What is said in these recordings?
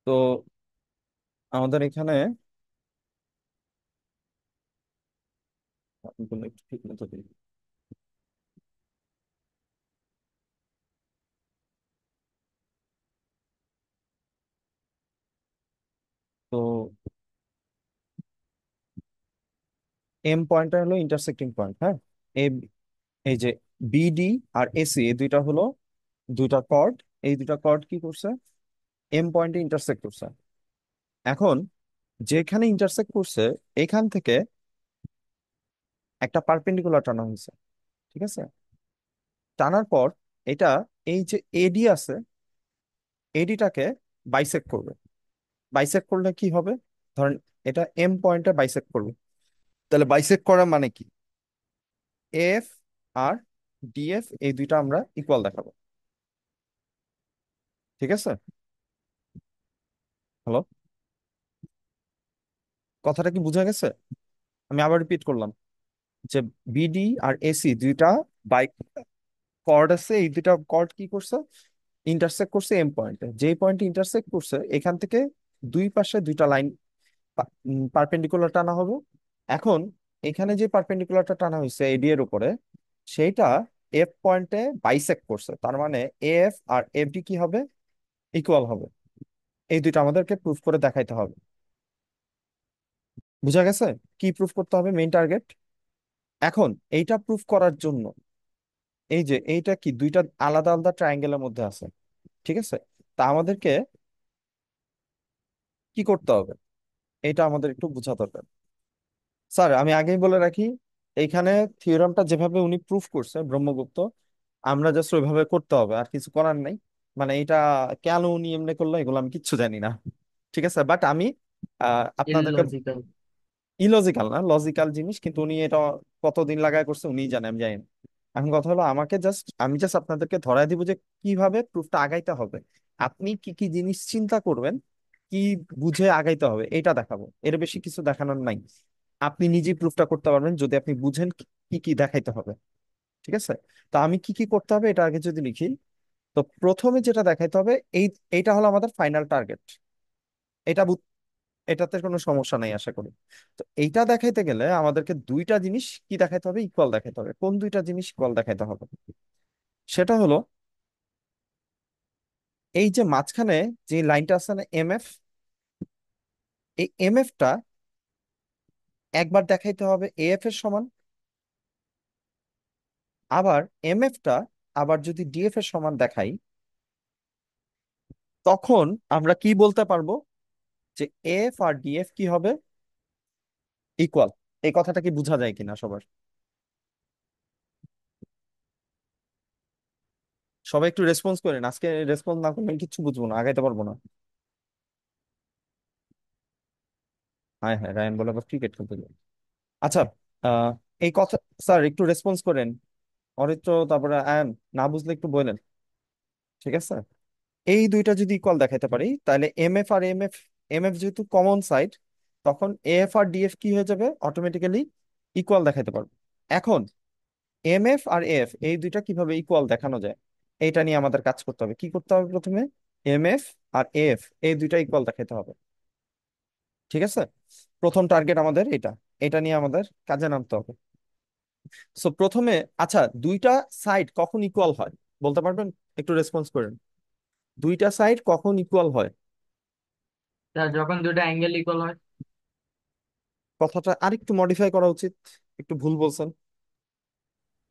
তো আমাদের এখানে একটু ঠিক মতো দিই। তো এম পয়েন্টটা হলো ইন্টারসেক্টিং পয়েন্ট, হ্যাঁ। এই এই যে বিডি আর এসি, এই দুইটা হলো দুইটা কর্ড। এই দুইটা কর্ড কি করছে? এম পয়েন্টে ইন্টারসেক্ট করছে। এখন যেখানে ইন্টারসেক্ট করছে এখান থেকে একটা পারপেন্ডিকুলার টানা হয়েছে, ঠিক আছে। টানার পর এটা, এই যে এডি আছে, এডিটাকে বাইসেক্ট করবে। বাইসেক্ট করলে কি হবে? ধরেন এটা এম পয়েন্টে বাইসেক্ট করবে, তাহলে বাইসেক্ট করা মানে কি? এফ আর ডিএফ এই দুইটা আমরা ইকুয়াল দেখাবো, ঠিক আছে। হ্যালো, কথাটা কি বোঝা গেছে? আমি আবার রিপিট করলাম যে বিডি আর এসি দুইটা বাই কর্ড আছে, এই দুইটা কর্ড কি করছে? ইন্টারসেক্ট করছে এম পয়েন্টে। যেই পয়েন্টে ইন্টারসেক্ট করছে এখান থেকে দুই পাশে দুইটা লাইন পারপেন্ডিকুলার টানা হবে। এখন এখানে যে পারপেন্ডিকুলারটা টানা হয়েছে এডি এর উপরে, সেইটা এফ পয়েন্টে বাইসেক্ট করছে, তার মানে এফ আর এফ ডি কি হবে? ইকুয়াল হবে। এই দুইটা আমাদেরকে প্রুফ করে দেখাইতে হবে। বুঝা গেছে কি প্রুফ করতে হবে, মেইন টার্গেট? এখন এইটা প্রুফ করার জন্য এই যে এইটা কি দুইটা আলাদা আলাদা ট্রায়াঙ্গেলের মধ্যে আছে, ঠিক আছে। তা আমাদেরকে কি করতে হবে, এটা আমাদের একটু বোঝা দরকার। স্যার আমি আগেই বলে রাখি, এইখানে থিওরামটা যেভাবে উনি প্রুফ করছে ব্রহ্মগুপ্ত, আমরা জাস্ট ওইভাবে করতে হবে, আর কিছু করার নাই। মানে এটা কেন উনি এমনি করলো এগুলো আমি কিচ্ছু জানি না, ঠিক আছে। বাট আমি আপনাদেরকে, ইললজিক্যাল। ইলজিক্যাল না, লজিক্যাল জিনিস, কিন্তু উনি এটা কতদিন লাগায় করছে উনি জানে, আমি জানি না। এখন কথা হলো, আমি জাস্ট আপনাদেরকে ধরায় দিব যে কিভাবে প্রুফটা আগাইতে হবে। আপনি কি কি জিনিস চিন্তা করবেন, কি বুঝে আগাইতে হবে এটা দেখাবো, এর বেশি কিছু দেখানোর নাই। আপনি নিজেই প্রুফটা করতে পারবেন যদি আপনি বুঝেন কি কি দেখাইতে হবে, ঠিক আছে। তো আমি কি কি করতে হবে এটা আগে যদি লিখি, তো প্রথমে যেটা দেখাইতে হবে, এইটা হলো আমাদের ফাইনাল টার্গেট। এটা এটাতে কোনো সমস্যা নাই আশা করি। তো এইটা দেখাইতে গেলে আমাদেরকে দুইটা জিনিস কি দেখাইতে হবে? ইকুয়াল দেখাইতে হবে। কোন দুইটা জিনিস ইকুয়াল দেখাইতে হবে? সেটা হলো এই যে মাঝখানে যে লাইনটা আছে না এম এফ, এই এম এফ টা একবার দেখাইতে হবে এএফ এর সমান। আবার এম এফ টা আবার যদি ডিএফ এর সমান দেখাই, তখন আমরা কি বলতে পারবো যে এফ আর ডিএফ কি হবে? ইকুয়াল। এই কথাটা কি বোঝা যায় কিনা সবার? সবাই একটু রেসপন্স করেন, আজকে রেসপন্স না করলে আমি কিচ্ছু বুঝবো না, আগাইতে পারবো না। হ্যাঁ হ্যাঁ, রায়ান বলে আবার ক্রিকেট খেলতে যাবে। আচ্ছা, আহ এই কথা, স্যার একটু রেসপন্স করেন। অরিত্র, তারপরে আয়ান, না বুঝলে একটু বলেন, ঠিক আছে। এই দুইটা যদি ইকুয়াল দেখাইতে পারি তাহলে এম এফ আর এম এফ যেহেতু কমন সাইড, তখন এফ আর ডিএফ কি হয়ে যাবে? অটোমেটিক্যালি ইকুয়াল দেখাইতে পারবো। এখন এম এফ আর এফ এই দুইটা কিভাবে ইকুয়াল দেখানো যায়, এইটা নিয়ে আমাদের কাজ করতে হবে। কি করতে হবে প্রথমে? এম এফ আর এফ এই দুইটা ইকুয়াল দেখাইতে হবে, ঠিক আছে। প্রথম টার্গেট আমাদের এটা, এটা নিয়ে আমাদের কাজে নামতে হবে। সো প্রথমে, আচ্ছা, দুইটা সাইড কখন ইকুয়াল হয় বলতে পারবেন? একটু রেসপন্স করেন। দুইটা সাইড কখন ইকুয়াল হয়? তা যখন দুটো অ্যাঙ্গেল ইকুয়াল হয়। কথাটা আরেকটু মডিফাই করা উচিত, একটু ভুল বলছেন।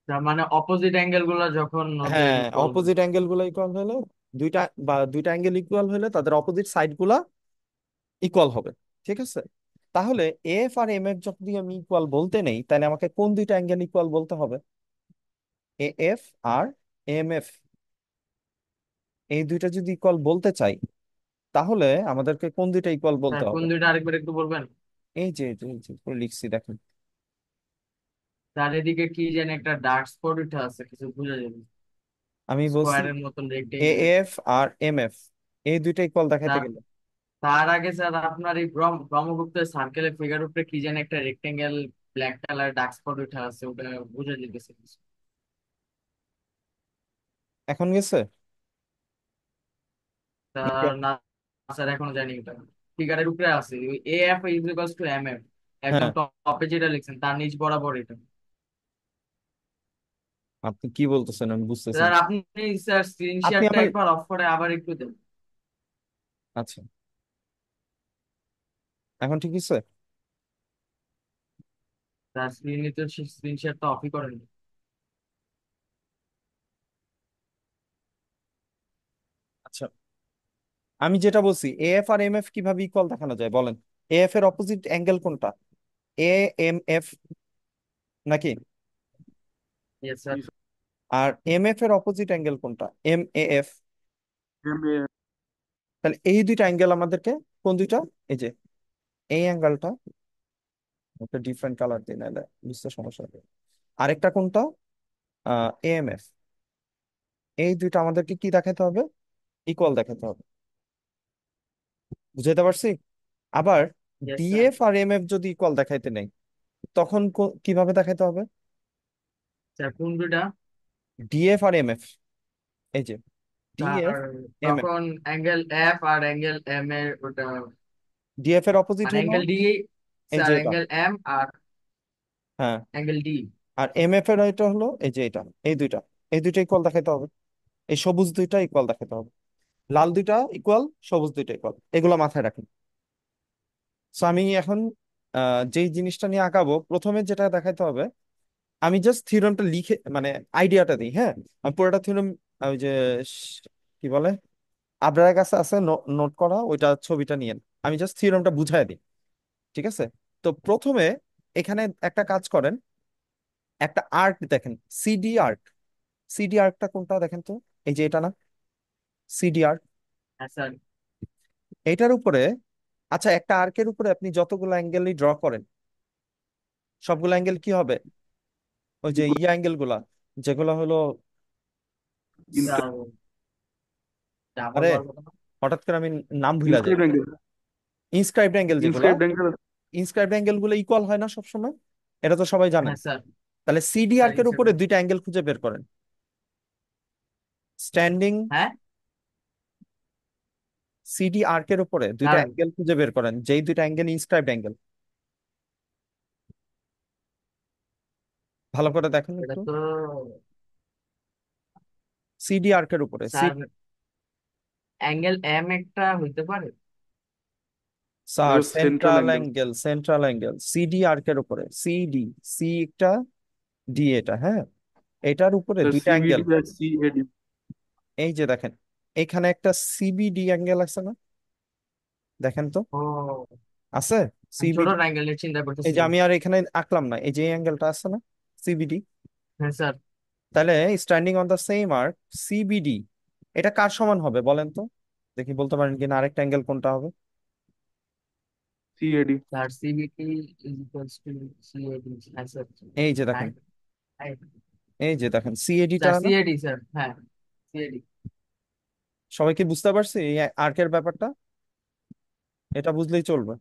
তার মানে অপোজিট অ্যাঙ্গেল গুলো যখন ওদের হ্যাঁ, ইকুয়াল হয়। অপোজিট অ্যাঙ্গেল গুলো ইকুয়াল হলে, দুইটা দুইটা অ্যাঙ্গেল ইকুয়াল হলে তাদের অপোজিট সাইড গুলা ইকুয়াল হবে, ঠিক আছে। তাহলে এফ আর এম এফ যদি আমি ইকুয়াল বলতে নেই, তাহলে আমাকে কোন দুইটা অ্যাঙ্গেল ইকুয়াল বলতে হবে? এ এফ আর এম এফ এই দুইটা যদি ইকুয়াল বলতে চাই, তাহলে আমাদেরকে কোন দুইটা ইকুয়াল বলতে স্যার কোন হবে? দুইটা আরেকবার একটু বলবেন? এই যে পুরো লিখছি দেখেন। তার এদিকে কি যেন একটা ডার্ক স্পট উঠে আছে, কিছু বুঝা যাবে। আমি বলছি স্কোয়ারের মতন এ রেক্টেঙ্গেল। এফ আর এম এফ এই দুইটা ইকুয়াল দেখাইতে তার গেলে, তার আগে স্যার আপনার এই ব্রহ্মগুপ্তের সার্কেলের ফিগার উপরে কি যেন একটা rectangle black colour dark spot উঠে আছে, ওটা বুঝা যেতেছে কিছু। এখন গেছে? তা নাকি না স্যার এখনো জানি এটা, ফিগারের উপরে আছে A F is equals to M F, একদম হ্যাঁ, টপে যেটা লিখছেন তার নিচ বরাবর এটা। আপনি কি বলতেছেন আমি বুঝতেছি স্যার না। আপনি স্যার স্ক্রিন আপনি শেয়ারটা আমার, একবার অফ করে আবার একটু দেন। আচ্ছা, এখন ঠিক আছে। স্যার স্ক্রিনে তো স্ক্রিন শেয়ারটা অফই করেন। আচ্ছা, আমি যেটা বলছি, এএফ আর এম এফ কিভাবে ইকুয়াল দেখানো যায় বলেন। এএফ এর অপোজিট অ্যাঙ্গেল কোনটা? এ এম এফ নাকি? Yes sir. আর এম এফ এর অপোজিট অ্যাঙ্গেল কোনটা? M A F. তাহলে এই দুইটা অ্যাঙ্গেল আমাদেরকে, কোন দুইটা? এই যে এই অ্যাঙ্গেলটা, একটা ডিফারেন্ট কালার দিই নাহলে বুঝতে সমস্যা হবে। আরেকটা কোনটা? M F. এই দুইটা আমাদেরকে কি দেখাতে হবে? ইকুয়াল দেখাতে হবে। বুঝাইতে পারছি? আবার ইয়েস স্যার। ডিএফ আর এম এফ যদি ইকুয়াল দেখাইতে নেই, তখন কিভাবে দেখাইতে হবে? স্যার কোন দুইটা? ডিএফ আর এম এফ, এই যে ডিএফ স্যার এম এফ। তখন angle F R angle M এর ওটা, ডিএফ এর অপোজিট মানে হলো অ্যাঙ্গেল ডি, এই স্যার যে এটা। অ্যাঙ্গেল এম আর হ্যাঁ, অ্যাঙ্গেল ডি। আর এম এফ এর এটা হলো এই যে এটা। এই দুইটা, এই দুইটা ইকুয়াল দেখাইতে হবে। এই সবুজ দুইটা ইকুয়াল দেখাতে হবে। লাল দুইটা ইকুয়াল, সবুজ দুইটা ইকুয়াল, এগুলো মাথায় রাখেন। সো আমি এখন যেই জিনিসটা নিয়ে আঁকাবো, প্রথমে যেটা দেখাইতে হবে, আমি জাস্ট থিওরেমটা লিখে মানে আইডিয়াটা দিই, হ্যাঁ। আমি পুরোটা থিওরেম, ওই যে কি বলে, আবরারের কাছে আছে নোট করা, ওইটা ছবিটা নিয়েন। আমি জাস্ট থিওরেমটা বুঝাই দিই, ঠিক আছে? তো প্রথমে এখানে একটা কাজ করেন, একটা আর্ক দেখেন, সিডি আর্ক। সিডি আর্কটা কোনটা দেখেন তো? এই যে এটা না, সিডি আর্ক। হ্যাঁ স্যার। এটার উপরে, আচ্ছা, একটা আর্কের উপরে আপনি যতগুলো অ্যাঙ্গেলই ড্র করেন, সবগুলো অ্যাঙ্গেল কি হবে? ওই যে ইয়া অ্যাঙ্গেল গুলা, যেগুলো হলো, স্যার ডাবল আরে বার কথা না। হঠাৎ করে আমি নাম ভুলা যাই। Inscribed angle. ইনস্ক্রাইবড অ্যাঙ্গেল যেগুলা, ইনস্ক্রাইবড অ্যাঙ্গেল। ইনস্ক্রাইবড অ্যাঙ্গেল গুলো ইকুয়াল হয় না সবসময়, এটা তো সবাই জানেন। হ্যাঁ স্যার। তাহলে সিডি স্যার আর্কের ইনসার্ট। উপরে দুইটা অ্যাঙ্গেল খুঁজে বের করেন। স্ট্যান্ডিং হ্যাঁ সিডি আর্কের উপরে দুইটা স্যার। অ্যাঙ্গেল খুঁজে বের করেন, যেই দুইটা অ্যাঙ্গেল ইনস্ক্রাইবড অ্যাঙ্গেল। ভালো করে দেখেন এটা একটু। তো সিডি আর্কের উপরে স্যার অ্যাঙ্গেল এম একটা হইতে পারে। স্যার হলো central central angle. Angle, central angle CD আর্কের উপরে, সিডি, সি একটা, ডি এটা, হ্যাঁ। এটার উপরে স্যার দুইটা অ্যাঙ্গেল, সিবিডি আর সিএডি। এই যে দেখেন, এখানে একটা সিবিডি অ্যাঙ্গেল আছে না? দেখেন তো, ও, আছে আমি ছোট সিবিডি। অ্যাঙ্গেল নিয়ে চিন্তা এই যে করতেছিলাম। আমি আর এখানে আঁকলাম না, এই যে অ্যাঙ্গেলটা আছে না, সিবিডি। হ্যাঁ স্যার। তাহলে standing on the same arc, CBD, এটা কার সমান হবে বলেন তো? দেখি বলতে পারেন কিনা আরেকটা অ্যাঙ্গেল কোনটা হবে? CAD. Sir CBT is equals to CAD. হ্যাঁ স্যার। এই যে হ্যাঁ দেখেন, হ্যাঁ। এই যে দেখেন সিএডিটা স্যার না। সিএডি স্যার, হ্যাঁ সিএডি। সবাই কি বুঝতে পারছি এই আর্কের ব্যাপারটা? এটা বুঝলেই চলবে,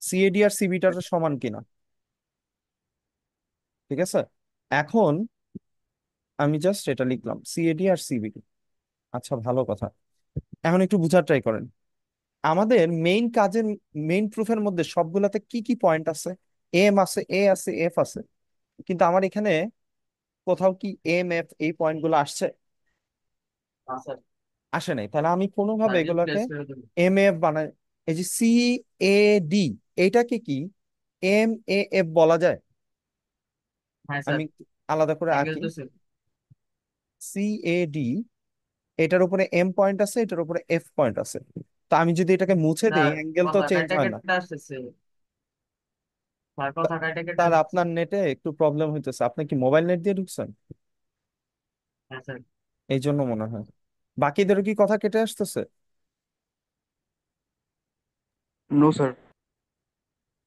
সিএডি আর সিবিটার সমান কিনা। ঠিক আছে, এখন আমি জাস্ট এটা লিখলাম সিএডি আর সিবিডি। আচ্ছা, ভালো কথা। এখন একটু বুঝার ট্রাই করেন, আমাদের মেইন কাজের, মেইন প্রুফের মধ্যে সবগুলাতে কি কি পয়েন্ট আছে? এম আছে, এ আছে, এফ আছে, কিন্তু আমার এখানে কোথাও কি এম এফ এই পয়েন্ট গুলো আসছে? হ্যাঁ স্যার। আসে নাই। তাহলে আমি কোনোভাবে স্যার একটু এগুলাকে প্লেস করে দেবেন। এম এফ বানাই। এই যে সি এ ডি, এইটাকে কি এম এ এফ বলা যায়? হ্যাঁ আমি স্যার। একটু আলাদা করে অ্যাঙ্গেল আঁকি। তো স্যার। সি এ ডি, এটার উপরে এম পয়েন্ট আছে, এটার উপরে এফ পয়েন্ট আছে। তো আমি যদি এটাকে মুছে দিই, স্যার অ্যাঙ্গেল তো কথা চেঞ্জ কাটা হয় না। কেটে আসতেছে। স্যার তা- কথা কাটা কেটে তার আসতেছে। আপনার নেটে একটু প্রবলেম হইতেছে, আপনি কি মোবাইল নেট দিয়ে ঢুকছেন? হ্যাঁ স্যার। এই জন্য মনে হয়। বাকিদেরও কি কথা কেটে আসতেছে? No sir.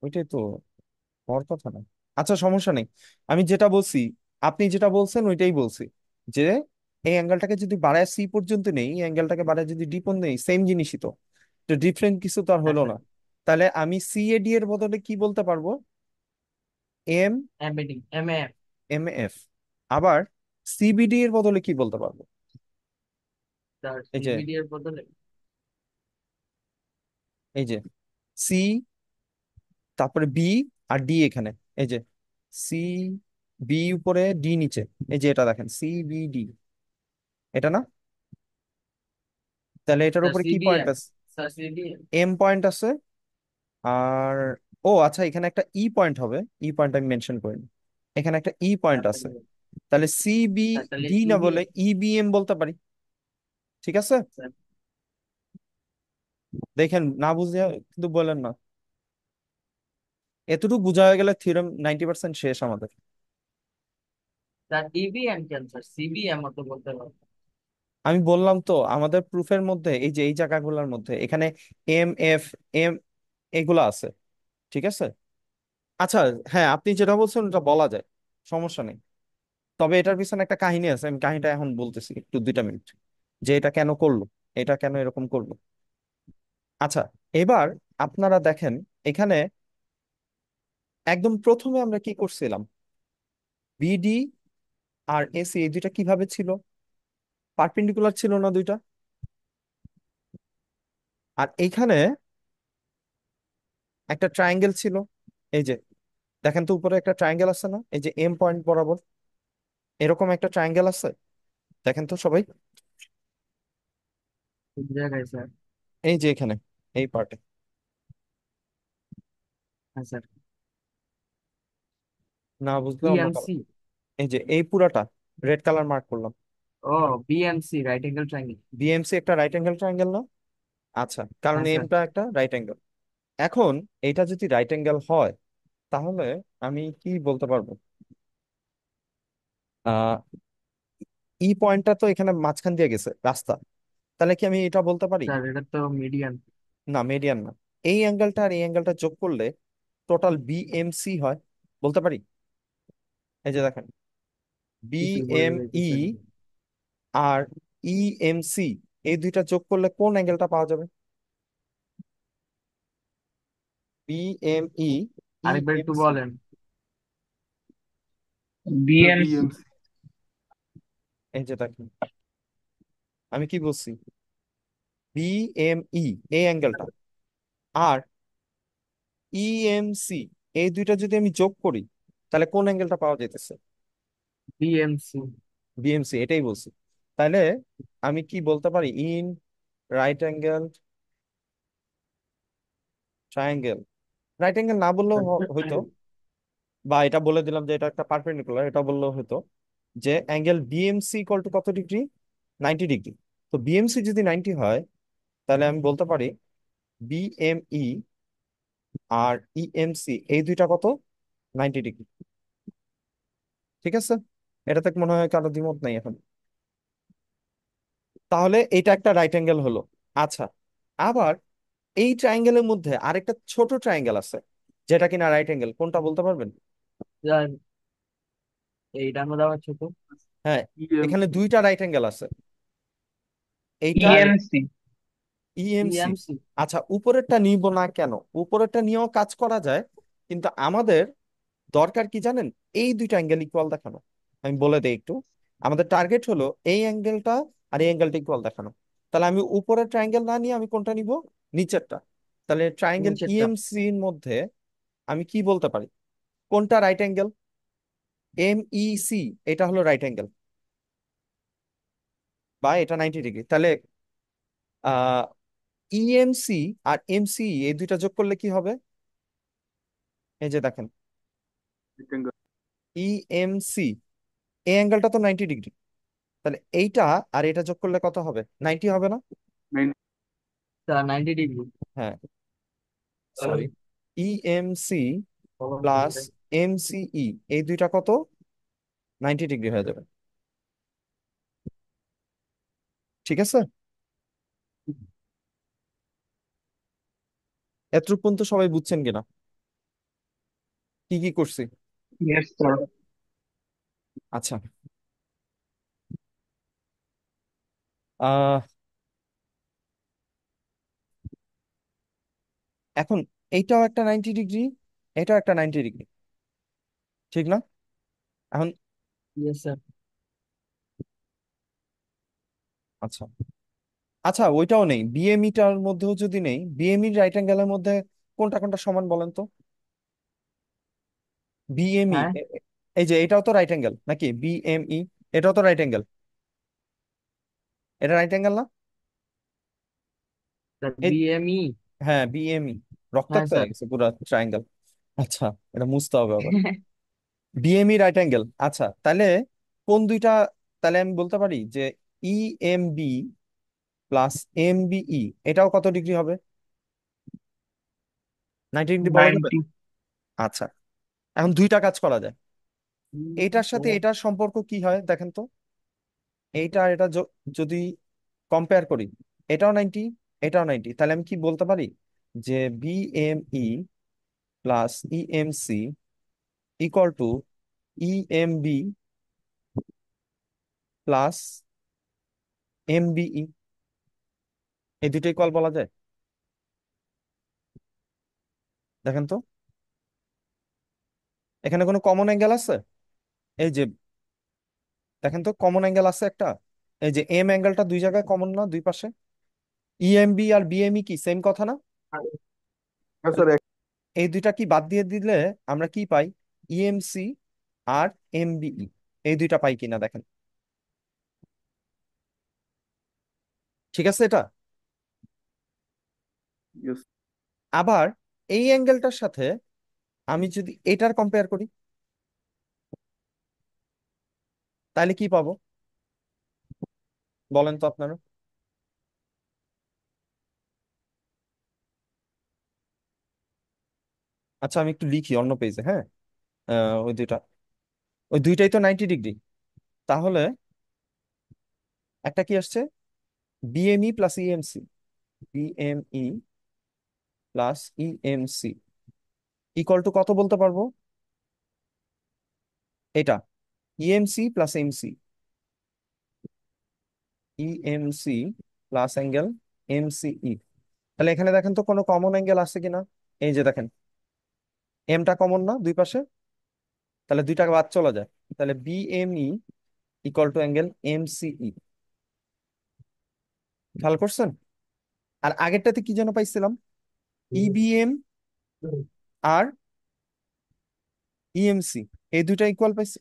ওইটাই তো হওয়ার কথা না। আচ্ছা, সমস্যা নেই। আমি যেটা বলছি, আপনি যেটা বলছেন ওইটাই বলছি, যে এই অ্যাঙ্গেলটাকে যদি বাড়ায় সি পর্যন্ত নেই, এই অ্যাঙ্গেলটাকে বাড়ায় যদি ডি পর্যন্ত নেই, সেম জিনিসই তো। তো ডিফারেন্ট কিছু তো আর হ্যাঁ হলো স্যার। না। তাহলে আমি সি এ ডি এর বদলে কি বলতে পারবো? M MAD MF. M F. আবার সিবিডি এর বদলে কি বলতে পারবো? স্যার এই যে সিবিডি এর বদলে এই যে সি, তারপরে বি আর ডি এখানে। এই যে সি, বি উপরে, ডি নিচে। এই যে এটা দেখেন, সি বি ডি, এটা না? তাহলে এটার স্যার উপরে কি পয়েন্ট সিবিএম। আছে? Sir CBM. এম পয়েন্ট আছে। আর ও আচ্ছা, এখানে একটা ই পয়েন্ট হবে। ই পয়েন্ট আমি মেনশন করিনি। এখানে একটা ই পয়েন্ট আছে। তাহলে সি বি স্যার তাহলে ডি না বলে ইবিএম। ই বি এম বলতে পারি। ঠিক আছে? স্যার দেখেন, না বুঝে কিন্তু বলেন না। এতটুকু বোঝা হয়ে গেলে থিওরেম 90% শেষ আমাদের। স্যার ইবিএম কেন স্যার, সিবিএম তো বলতে পারবো। আমি বললাম তো, আমাদের প্রুফের মধ্যে এই যে এই জায়গাগুলোর মধ্যে এখানে এম এফ এম এগুলো আছে। ঠিক আছে? আচ্ছা, হ্যাঁ, আপনি যেটা বলছেন ওটা বলা যায়, সমস্যা নেই। তবে এটার পিছনে একটা কাহিনী আছে, আমি কাহিনীটা এখন বলতেছি, একটু 2টা মিনিট। যে এটা কেন করলো, এটা কেন এরকম করলো। আচ্ছা, এবার আপনারা দেখেন এখানে একদম প্রথমে আমরা কি করছিলাম, বিডি আর এসি এই দুইটা কিভাবে ছিল? পারপেন্ডিকুলার ছিল না দুইটা? আর এইখানে একটা ট্রায়াঙ্গেল ছিল। এই যে দেখেন তো, উপরে একটা ট্রায়াঙ্গেল আছে না, এই যে এম পয়েন্ট বরাবর এরকম একটা ট্রায়াঙ্গেল আছে। দেখেন তো সবাই, কোন জায়গায় স্যার? এই যে এখানে, এই পার্টে। হ্যাঁ স্যার। না বুঝলে অন্য কারো। বিএমসি। এই যে এই পুরাটা রেড কালার মার্ক করলাম। ও, BMC right angle triangle. BMC একটা রাইট অ্যাঙ্গেল ট্রায়াঙ্গেল না? আচ্ছা, কারণ হ্যাঁ স্যার। এমটা একটা রাইট অ্যাঙ্গেল। এখন এইটা যদি রাইট অ্যাঙ্গেল হয়, তাহলে আমি কি বলতে পারবো? আহ ই পয়েন্টটা তো এখানে মাঝখান দিয়ে গেছে রাস্তা। তাহলে কি আমি এটা বলতে পারি? স্যার এটা তো মিডিয়ান। না, মিডিয়ান না। এই অ্যাঙ্গেলটা আর এই অ্যাঙ্গেলটা যোগ করলে টোটাল বিএমসি হয়, বলতে পারি। এই যে দেখেন, কিছু বলে বিএমই যাইতেছেন। আর ইএমসি, এই দুইটা যোগ করলে কোন অ্যাঙ্গেলটা পাওয়া যাবে? বিএমই, আরেকবার একটু ইএমসি। বলেন। Sir BMC. বিএমসি। এই যে দেখেন, আমি কি বলছি, বিএমই এই অ্যাঙ্গেলটা আর ইএমসি এই দুইটা যদি আমি যোগ করি, তাহলে কোন অ্যাঙ্গেলটা পাওয়া যেতেছে? বিএমসি। বিএমসি, এটাই বলছি। তাহলে আমি কি বলতে পারি, in right angle triangle. Right angle না বললেও হয়তো, বা এটা বলে দিলাম যে এটা একটা পারপেন্ডিকুলার, এটা বললেও হয়তো, যে অ্যাঙ্গেল বিএমসি ইকুয়াল টু কত ডিগ্রি? 90 ডিগ্রি। তো বিএমসি যদি 90 হয়, তাহলে আমি বলতে পারি বিএমই আর ইএমসি এই দুইটা কত? 90 ডিগ্রি। ঠিক আছে? এটাতে মনে হয় কারো দ্বিমত নাই এখন। তাহলে এটা একটা রাইট অ্যাঙ্গেল হলো। আচ্ছা, আবার এই ট্রায়াঙ্গেলের মধ্যে আরেকটা ছোট ট্রায়াঙ্গেল আছে, যেটা কিনা রাইট অ্যাঙ্গেল, কোনটা বলতে পারবেন? স্যার এইটার মধ্যে আবার ছোট। হ্যাঁ, এখানে ইএমসি। দুইটা রাইট অ্যাঙ্গেল আছে, এইটা আর ইএমসি। ইএমসি। ইএমসি। আচ্ছা, উপরেরটা নিব না কেন? উপরেরটা নিয়েও কাজ করা যায়, কিন্তু আমাদের দরকার কি জানেন? এই দুইটা অ্যাঙ্গেল ইকুয়াল দেখানো। আমি বলে দেই একটু, আমাদের টার্গেট হলো এই অ্যাঙ্গেলটা আর এই অ্যাঙ্গেলটা ইকুয়াল দেখানো। তাহলে আমি উপরের ট্রায়াঙ্গেল না নিয়ে আমি কোনটা নিব? নিচেরটা। তাহলে ট্রায়াঙ্গেল নিচেরটা। ইএমসি এর মধ্যে আমি কি বলতে পারি, কোনটা রাইট অ্যাঙ্গেল? এমইসি, এটা হলো রাইট অ্যাঙ্গেল, বা এটা 90 ডিগ্রি। তাহলে আহ ইএমসি আর এমসি এই দুইটা যোগ করলে কি হবে? এই যে দেখেন, রেক্টেঙ্গেল। ইএমসি এই অ্যাঙ্গেলটা তো 90 ডিগ্রি। তাহলে এইটা আর এটা যোগ করলে কত হবে? 90 হবে না? নাইন। Sir 90 degree. হ্যাঁ, সরি, ইএমসি প্লাস এমসিই এই দুইটা কত? 90 ডিগ্রি হয়ে যাবে। ঠিক আছে? এতটুকু পর্যন্ত সবাই বুঝছেন কিনা কি কি করছি? Yes sir. আচ্ছা, আহ এখন এইটাও একটা 90 ডিগ্রি, এটাও একটা 90 ডিগ্রি, ঠিক না? এখন ইয়েস স্যার। আচ্ছা, আচ্ছা, ওইটাও নেই, বিএমইটার মধ্যেও যদি নেই, বিএমই রাইট অ্যাঙ্গেলের মধ্যে কোনটা কোনটা সমান বলেন তো? বিএমই, হ্যাঁ, এই যে এটাও তো রাইট অ্যাঙ্গেল নাকি? বিএমই এটাও তো রাইট অ্যাঙ্গেল, এটা রাইট অ্যাঙ্গেল না? এই, বিএমই। হ্যাঁ বিএমই, হ্যাঁ রক্তাক্ত হয়ে স্যার। গেছে পুরো ট্রায়াঙ্গেল। আচ্ছা, এটা মুছতে হবে আবার। বিএমই রাইট অ্যাঙ্গেল, আচ্ছা তাহলে কোন দুইটা, তাহলে আমি বলতে পারি যে ইএমবি প্লাস এমবিই এটাও কত ডিগ্রি হবে? 90 ডিগ্রি বলা যাবে? 90. আচ্ছা, এখন দুইটা কাজ করা যায়। এইটার সাথে এটার সম্পর্ক কি হয় দেখেন তো। এইটা আর এটা যদি কম্পেয়ার করি, এটাও 90, এটাও 90, তাহলে আমি কি বলতে পারি যে BME plus EMC equal two EMB plus MBE, এই দুটো ইকুয়াল বলা যায়? দেখেন তো, এখানে কোনো কমন অ্যাঙ্গেল আছে? এই যে দেখেন তো, কমন অ্যাঙ্গেল আছে একটা, এই যে এম অ্যাঙ্গেলটা দুই জায়গায় কমন না, দুই পাশে? ইএমবি আর বিএমই কি সেম কথা না? হ্যাঁ তাহলে স্যার, এই দুইটা কি বাদ দিয়ে দিলে আমরা কি পাই? ইএমসি আর এমবিই, এই দুইটা পাই কিনা দেখেন। ঠিক আছে এটা? yes. আবার এই অ্যাঙ্গেলটার সাথে আমি যদি এটার কম্পেয়ার করি, তাহলে কি পাবো বলেন তো আপনারা? আচ্ছা আমি একটু লিখি অন্য পেজে, হ্যাঁ। ওই দুইটা, ওই দুইটাই তো 90 ডিগ্রি, তাহলে একটা কি আসছে, BME plus EMC, BME plus EMC equal to কত বলতে পারবো? এটা EMC plus MC, EMC plus angle MCE. তাহলে এখানে দেখেন তো কোনো কমন অ্যাঙ্গেল আছে কিনা। এই যে দেখেন, এমটা কমন না দুই পাশে, তাহলে দুইটা বাদ চলে যায়, তাহলে বিএমই ইকুয়াল টু অ্যাঙ্গেল এমসিই। খেয়াল করছেন? আর আগেরটাতে কি যেন পাইছিলাম, ইবিএম আর ইএমসি, এই দুইটা ইকুয়াল পাইছি,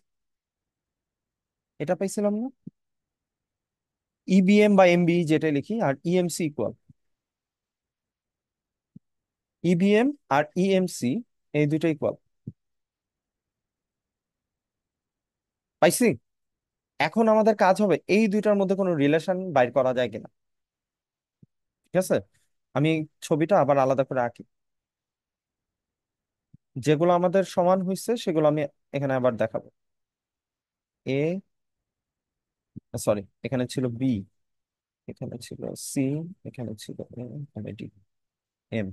এটা পাইছিলাম না? ইবিএম বা এমবি যেটা লিখি আর ইএমসি ইকুয়াল, ইবিএম আর ইএমসি এই দুইটা ইকুয়াল পাইছি। এখন আমাদের কাজ হবে এই দুইটার মধ্যে কোনো রিলেশন বাইর করা যায় কিনা। ঠিক আছে, আমি ছবিটা আবার আলাদা করে আঁকি, যেগুলো আমাদের সমান হয়েছে সেগুলো আমি এখানে আবার দেখাবো। এ, সরি এখানে ছিল বি, এখানে ছিল সি, এখানে ছিল এ, এখানে ডি, এম।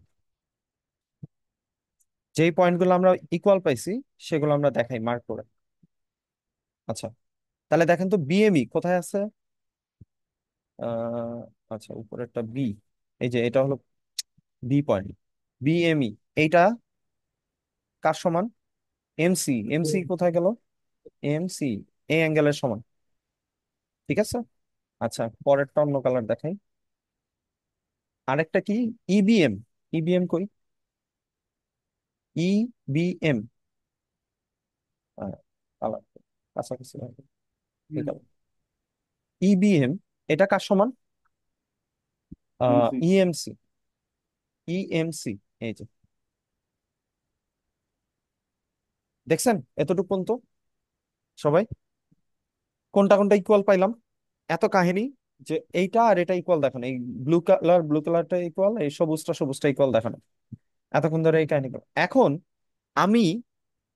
যেই পয়েন্টগুলো আমরা ইকুয়াল পাইছি সেগুলো আমরা দেখাই মার্ক করে। আচ্ছা, তাহলে দেখেন তো বিএমই কোথায় আছে? আহ আচ্ছা, উপরেরটা বি, এই যে এটা হলো বি পয়েন্ট, বিএমই এইটা কার সমান? এমসি, এমসি কোথায় গেল? এমসি এই অ্যাঙ্গেলের সমান। ঠিক আছে, আচ্ছা পরেরটা অন্য কালার দেখাই। আরেকটা কি, ইবিএম, ইবিএম কই? ইবিএম কালার কাছাকাছি লাগবে, এই কালার। ইবিএম এটা কার সমান? MC. ইএমসি, ইএমসি, এই যে দেখছেন এতটুকু পর্যন্ত সবাই কোনটা কোনটা ইকুয়াল পাইলাম? এত কাহিনী যে এইটা আর এটা ইকুয়াল দেখানো, এই ব্লু কালার ব্লু কালারটা ইকুয়াল, এই সবুজটা সবুজটা ইকুয়াল দেখানো, এতক্ষণ ধরে এই কাহিনী করো। এখন আমি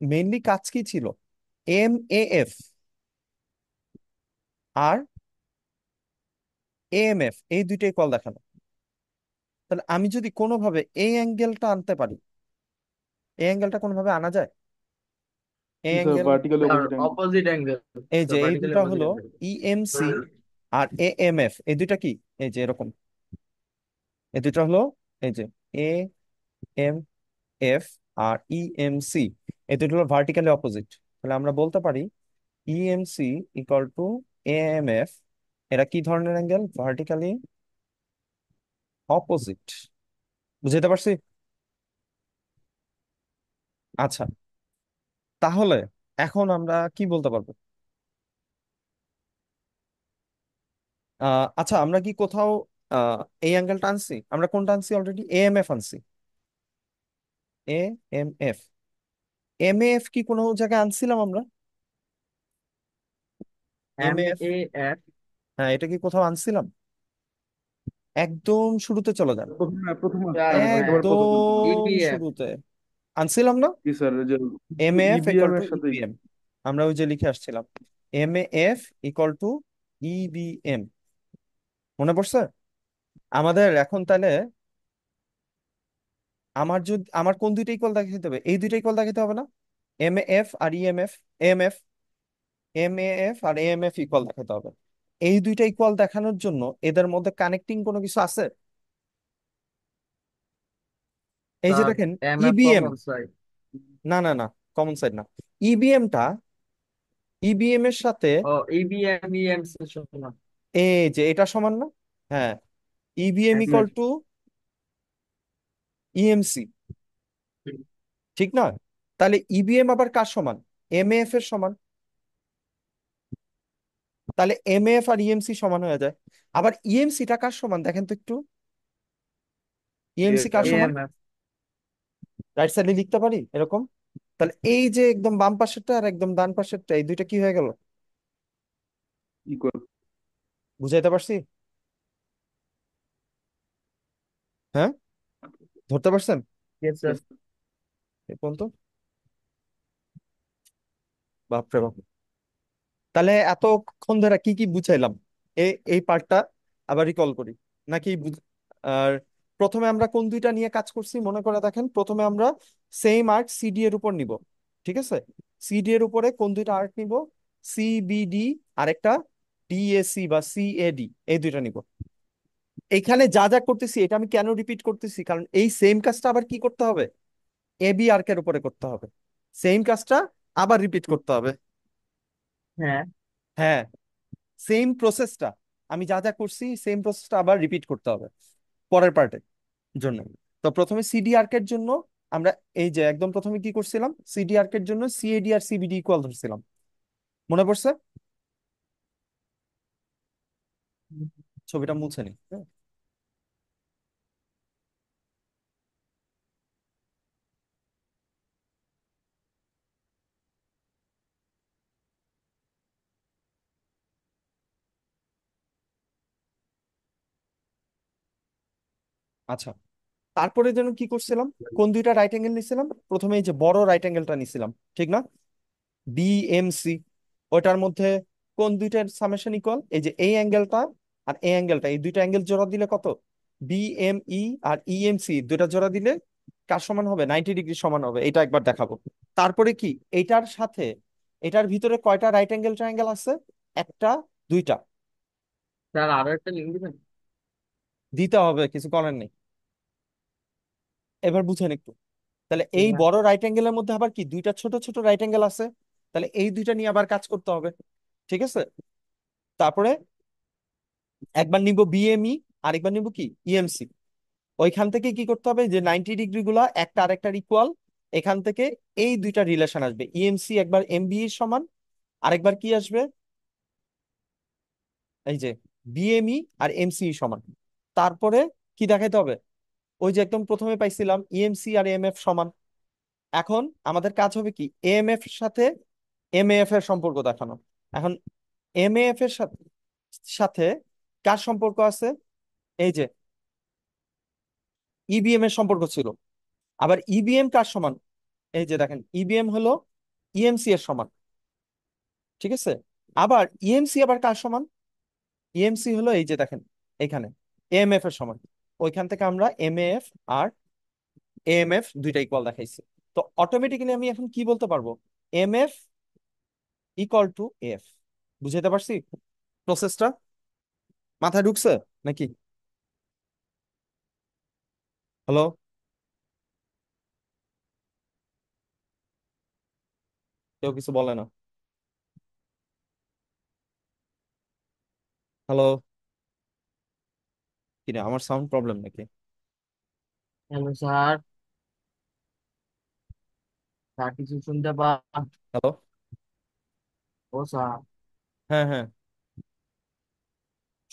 মেইনলি কাজ কি ছিল, এম এ এফ আর এম এফ এই দুইটা ইকুয়াল দেখানো। তাহলে আমি যদি কোনোভাবে এই অ্যাঙ্গেলটা আনতে পারি, এই অ্যাঙ্গেলটা কোনোভাবে আনা যায়? এই It's a angle, vertically sir opposite angle. Opposite angle. এই যে স্যার এই ভার্টিক্যালি দুটা অপোজিট হলো অ্যাঙ্গেল। ইএমসি আর এ এম এফ, এই দুটা কি, এই যে এরকম, এই দুটা হলো এই যে এ এম এফ আর ইএমসি, এই দুটো হলো ভার্টিক্যালি অপোজিট। তাহলে আমরা বলতে পারি EMC equal to A M F, এরা কি ধরনের অ্যাঙ্গেল? Vertically opposite. বুঝতে পারছি। আচ্ছা, তাহলে এখন আমরা কি বলতে পারবো? আচ্ছা, আমরা কি কোথাও আহ এই অ্যাঙ্গেলটা আনছি? আমরা কোনটা আনছি? অলরেডি এএমএফ আনছি। A M F. M F কি কোনো জায়গায় আনছিলাম আমরা? M M F. A F হ্যাঁ, এটা কি কোথাও আনছিলাম? একদম শুরুতে চলে যান। প্রথম আসছিলাম, একেবারে প্রথম। একদম ইবিএফ। শুরুতে আনছিলাম না? কি স্যার, যে M F EBM equal to এর সাথেই। ইবিএম। আমরা ওই যে লিখে আসছিলাম M F equal to EBM. মনে পড়ছে? আমাদের এখন তাহলে আমার কোন দুইটা ইকুয়াল দেখাতে হবে? এই দুইটা ইকুয়াল দেখাতে হবে না? এম এফ আর EMF. M F, M F আর এম এফ ইকুয়াল দেখাতে হবে। এই দুইটা ইকুয়াল দেখানোর জন্য এদের মধ্যে কানেক্টিং কোনো কিছু আছে? এই যে স্যার দেখেন, এম এফ ইবিএম। কখন সাইড? না না না, কমন সাইড না। ইবিএমটা, ইবিএম এর সাথে ও ইবিএম ইএমসি সমান। এই যে এটা সমান না? হ্যাঁ, ইবিএম হ্যাঁ হুম। Equal sir. টু ইএমসি, ঠিক না? তাহলে ইবিএম আবার কার সমান? এম এফ এর সমান। তাহলে এম এফ আর ইএমসি সমান হয়ে যায়। আবার ইএমসিটা কার সমান দেখেন তো একটু। ইএমসি কার সমান? এএমএফ। রাইট সাইডে লিখতে পারি এরকম। তাহলে এই যে একদম বাম পাশেরটা আর একদম ডান পাশেরটা, এই দুইটা কি হয়ে গেল? ইকুয়াল। বুঝাইতে পারছি? হ্যাঁ, ধরতে পারছেন ইয়েস স্যার। এই পর্যন্ত? বাপরে বাপ। তাহলে এতক্ষণ ধরে কি কি বুঝাইলাম? এই এই পার্টটা আবার রিকল করি নাকি আর প্রথমে আমরা কোন দুইটা নিয়ে কাজ করছি মনে করে দেখেন। প্রথমে আমরা সেম আর্ট সিডি এর উপর নিব। ঠিক আছে? সিডি এর উপরে কোন দুইটা আর্ট নিব? সিবিডি, আরেকটা ডিএসি বা সিএডি, এই দুইটা নিব। এইখানে যা যা করতেছি এটা আমি কেন রিপিট করতেছি? কারণ এই সেম কাজটা আবার কি করতে হবে? এবি আর্কের উপরে করতে হবে। সেম কাজটা আবার রিপিট করতে হবে। হ্যাঁ হ্যাঁ, সেম প্রসেসটা, আমি যা যা করছি সেম প্রসেসটা আবার রিপিট করতে হবে পরের পার্টের জন্য। তো প্রথমে সিডি আর্কের জন্য আমরা এই যে একদম প্রথমে কি করছিলাম, সিডি আর্কের জন্য সিএডি আর সিবিডি ইকুয়াল ধরছিলাম। মনে পড়ছে? ছবিটা মুছে নি, হ্যাঁ? আচ্ছা, তারপরে যেন কি করছিলাম? কোন দুইটা রাইট অ্যাঙ্গেল নিছিলাম? প্রথমে এই যে বড় রাইট অ্যাঙ্গেলটা নিছিলাম, ঠিক না? বিএমসি। ওটার মধ্যে কোন দুইটার সামেশন ইকুয়াল? এই যে এই অ্যাঙ্গেলটা আর এই অ্যাঙ্গেলটা, এই দুইটা অ্যাঙ্গেল জোড়া দিলে কত? বিএমই আর ইএমসি দুইটা জোড়া দিলে কার সমান হবে? 90 ডিগ্রি সমান হবে। এটা একবার দেখাবো। তারপরে কি এইটার সাথে এটার ভিতরে কয়টা রাইট অ্যাঙ্গেল ট্রায়াঙ্গেল আছে? একটা, দুইটা। স্যার, আরো একটা লিঙ্ক দিবেন। দিতে হবে, কিছু করার নেই। এবার বুঝেন একটু। তাহলে ঠিক এই আছে। বড় রাইট অ্যাঙ্গেলের মধ্যে আবার কি দুইটা ছোট ছোট রাইট অ্যাঙ্গেল আছে। তাহলে এই দুইটা নিয়ে আবার কাজ করতে হবে। ঠিক আছে? তারপরে একবার নিব বিএমই, আরেকবার নিব কি ইএমসি। ওইখান থেকে কি করতে হবে? যে 90 ডিগ্রি গুলা একটা আরেকটার ইকুয়াল। এখান থেকে এই দুইটা রিলেশন আসবে, ইএমসি একবার এমবি এর সমান, আরেকবার কি আসবে? এই যে বিএমই আর এমসি সমান। তারপরে কি দেখাইতে হবে? ওই যে একদম প্রথমে পাইছিলাম ইএমসি আর এমএফ সমান। এখন আমাদের কাজ হবে কি এএমএফ এর সাথে এমএএফ এর সম্পর্ক দেখানো। এখন এমএএফ এর সাথে সাথে কার সম্পর্ক আছে? এই যে ইবিএম এর সম্পর্ক ছিল। আবার ইবিএম কার সমান? এই যে দেখেন, ইবিএম হলো ইএমসি এর সমান। ঠিক আছে? আবার ইএমসি আবার কার সমান? ইএমসি হলো এই যে দেখেন এখানে এএমএফ এর সমান। ওইখান থেকে আমরা এমএএফ আর এএমএফ দুইটা ইকুয়াল দেখাইছি। তো অটোমেটিক্যালি আমি এখন কি বলতে পারবো? MF equal to F. বুঝাইতে পারছি প্রসেসটা? মাথায় ঢুকছে নাকি? হ্যালো? কেউ কিছু বলে না। হ্যালো? কিরে, আমার সাউন্ড প্রবলেম নাকি? হ্যালো স্যার, স্যার কিছু শুনতে পান? হ্যালো। ও স্যার, হ্যাঁ হ্যাঁ,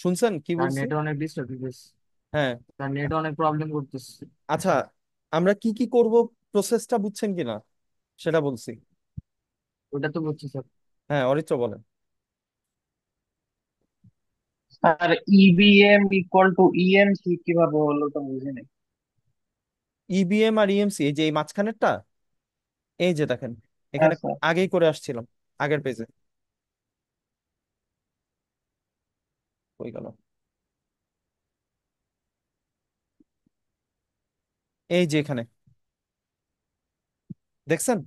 শুনছেন কি স্যার বলছি? নেটে অনেক ডিস্টার্ব দিতেছে। হ্যাঁ। স্যার নেটে অনেক প্রবলেম করতেছে। আচ্ছা, আমরা কি কি করব, প্রসেসটা বুঝছেন কিনা সেটা বলছি। ওটা তো বুঝছি স্যার। হ্যাঁ, অরিত্র বলেন। Sir, EVM equal to EMC কিভাবে হলো তো বুঝিনি। ইবিএম আর ইএমসি, এই যে এই মাঝখানেরটা, এই যে দেখেন, হ্যাঁ এখানে স্যার। আগেই করে আসছিলাম, আগের পেজে। কই গেল? এই যে এখানে দেখছেন?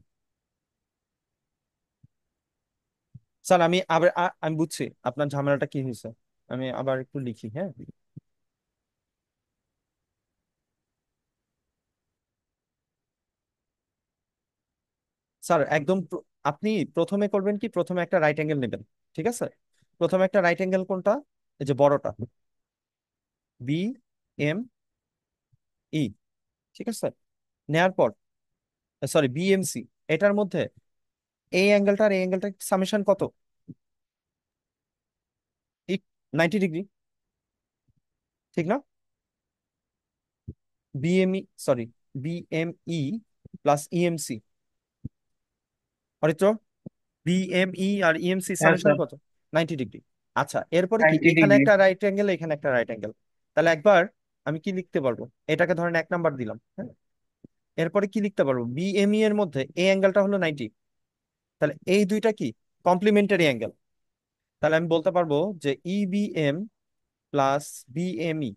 স্যার আমি আবার আমি বুঝছি আপনার ঝামেলাটা কি হয়েছে। আমি আবার একটু লিখি, হ্যাঁ। স্যার একদম আপনি প্রথমে করবেন কি, প্রথমে একটা রাইট অ্যাঙ্গেল নেবেন। ঠিক আছে? প্রথমে একটা রাইট অ্যাঙ্গেল কোনটা? এই যে বড়টা, BME। ঠিক আছে? নেয়ার পর, সরি, BMC, এটার মধ্যে এই অ্যাঙ্গেলটা আর এই অ্যাঙ্গেলটা সামেশন কত? 90 ডিগ্রি, ঠিক না? BME, sorry, BME plus EMC, Aritra, BME আর EMC হ্যাঁ সামেশন স্যার। কত? 90 ডিগ্রি। আচ্ছা, এরপরে কি, 90 এখানে ডিগ্রি। একটা রাইট অ্যাঙ্গেল, এখানে একটা রাইট অ্যাঙ্গেল। তাহলে একবার আমি কি লিখতে পারবো, এটাকে ধরেন 1 নাম্বার দিলাম, হ্যাঁ। এরপরে কি লিখতে পারবো, BME এর মধ্যে এই অ্যাঙ্গেলটা হলো 90। তাহলে এই দুইটা কি, কমপ্লিমেন্টারি অ্যাঙ্গেল। তাহলে আমি বলতে পারবো যে EBM প্লাস BME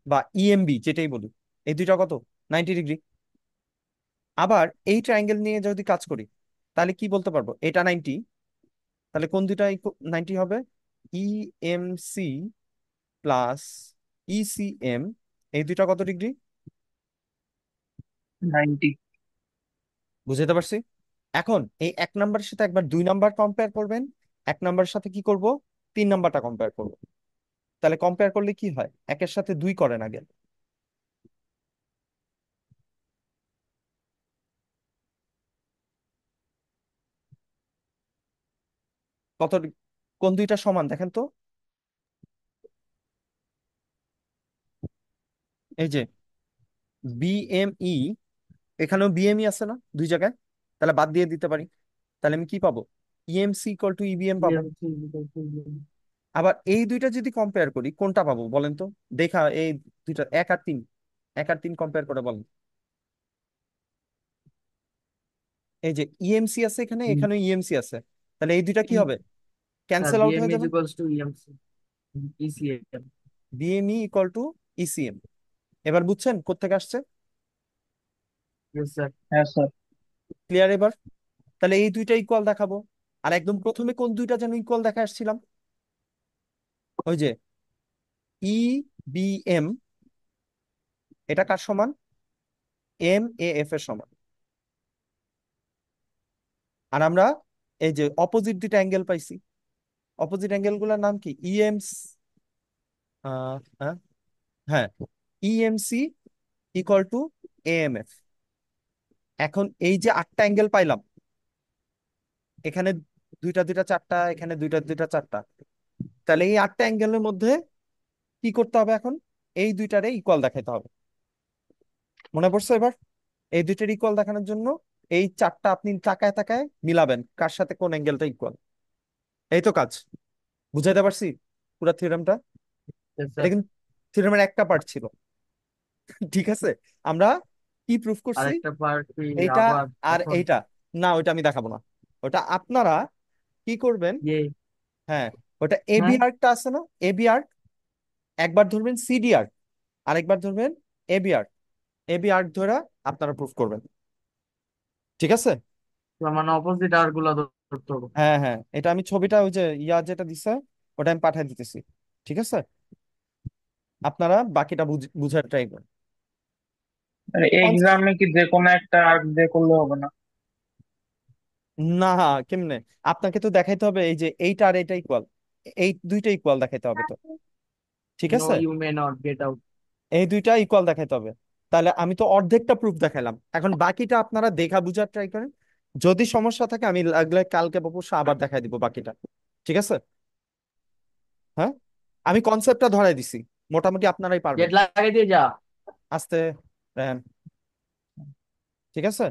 বা EMB যেটাই বলি, এই দুইটা কত? 90 ডিগ্রি। আবার এই ট্রায়াঙ্গেল নিয়ে যদি কাজ করি, তাহলে কি বলতে পারবো, এটা 90, তাহলে কোন দুইটা 90 হবে? EMC প্লাস ECM, এই দুইটা কত ডিগ্রি? 90। বুঝতে পারছি। এখন এই 1 নাম্বারের সাথে একবার 2 নাম্বার কম্পেয়ার করবেন, 1 নাম্বারের সাথে কি করব, 3 নাম্বারটা কম্পেয়ার করব। তাহলে কম্পেয়ার করলে কি হয়, একের সাথে দুই করেন আগে। কত কোন দুইটা সমান দেখেন তো। এই যে BME, এখানেও BME আছে না দুই জায়গায়, তাহলে বাদ দিয়ে দিতে পারি। তাহলে আমি কি পাবো, EMC ইকুয়াল টু EBM পাবো। আবার এই দুইটা যদি কম্পেয়ার করি, কোনটা পাবো বলেন তো। দেখা এই দুইটা, 1 আর 3, 1 আর 3 কম্পেয়ার করে বলেন। এই যে EMC আছে এখানে, এখানে EMC আছে, তাহলে এই দুইটা কি হবে, স্যার ক্যান্সেল আউট বিএম হয়ে ইজ যাবে। Equals to EMC ECM. BME equal to ECM। এবার বুঝছেন কোত্থেকে আসছে? Yes sir. হ্যাঁ স্যার। ক্লিয়ার এবার? তাহলে এই দুইটা ইকুয়াল দেখাবো। আর একদম প্রথমে কোন দুইটা যেন ইকুয়াল দেখা আসছিলাম, ওই যে EBM, এটা কার সমান, MAF এর সমান। আর আমরা এই যে অপোজিট দুইটা অ্যাঙ্গেল পাইছি, অপোজিট অ্যাঙ্গেল গুলোর নাম কি, হ্যাঁ হ্যাঁ, EMC ইকুয়াল টু AMF। এখন এই যে 8টা অ্যাঙ্গেল পাইলাম, এখানে দুইটা দুইটা চারটা, এখানে দুইটা দুইটা চারটা, তাহলে এই 8টা অ্যাঙ্গেলের মধ্যে কি করতে হবে এখন, এই দুইটারে ইকুয়াল দেখাতে হবে। মনে পড়ছে এবার? এই দুইটার ইকুয়াল দেখানোর জন্য এই চারটা আপনি তাকায় তাকায় মিলাবেন কার সাথে কোন অ্যাঙ্গেলটা ইকুয়াল। এই তো কাজ। বুঝাইতে পারছি পুরো থিওরেমটা? ইয়েস এটা স্যার। কিন্তু থিওরেমের একটা পার্ট ছিল। ঠিক আছে? আমরা কি প্রুফ করছি, আরেকটা পার্ট কি এইটা আবার আর এখন? এইটা। না, ওইটা আমি দেখাবো না। ওটা আপনারা কি করবেন, ইয়ে। হ্যাঁ, ওটা এবি হ্যাঁ। আর্কটা আছে না, এবি আর্ক, একবার ধরবেন সিডি আর্ক, আরেকবার ধরবেন এবি আর্ক। এবি আর্ক ধরে আপনারা প্রুফ করবেন। ঠিক আছে? তার মানে অপোজিট আর গুলা ধরতে হবে। হ্যাঁ হ্যাঁ, এটা আমি ছবিটা ওই যে ইয়া যেটা দিছে, ওটা আমি পাঠিয়ে দিতেছি। ঠিক আছে? আপনারা বাকিটা বুঝার ট্রাই করেন। কনস- এক্সামে কি যে কোনো একটা আর্ট দিয়ে করলে হবে না? না, কেমনে, আপনাকে তো দেখাইতে হবে এই যে এইটা আর এইটা ইকুয়াল, এই দুইটা ইকুয়াল দেখাইতে হবে তো। ঠিক নো আছে, you may not get out. এই দুইটা ইকুয়াল দেখাইতে হবে। তাহলে আমি তো অর্ধেকটা প্রুফ দেখালাম, এখন বাকিটা আপনারা দেখা বুঝার ট্রাই করেন। যদি সমস্যা থাকে আমি লাগলে কালকে বা পরশু আবার দেখাই দিব বাকিটা। ঠিক আছে? হ্যাঁ, আমি কনসেপ্টটা ধরাই দিছি, মোটামুটি আপনারাই পারবেন। গেট লাগাই দিয়ে যা। আস্তে, রায়হান, ঠিক আছে।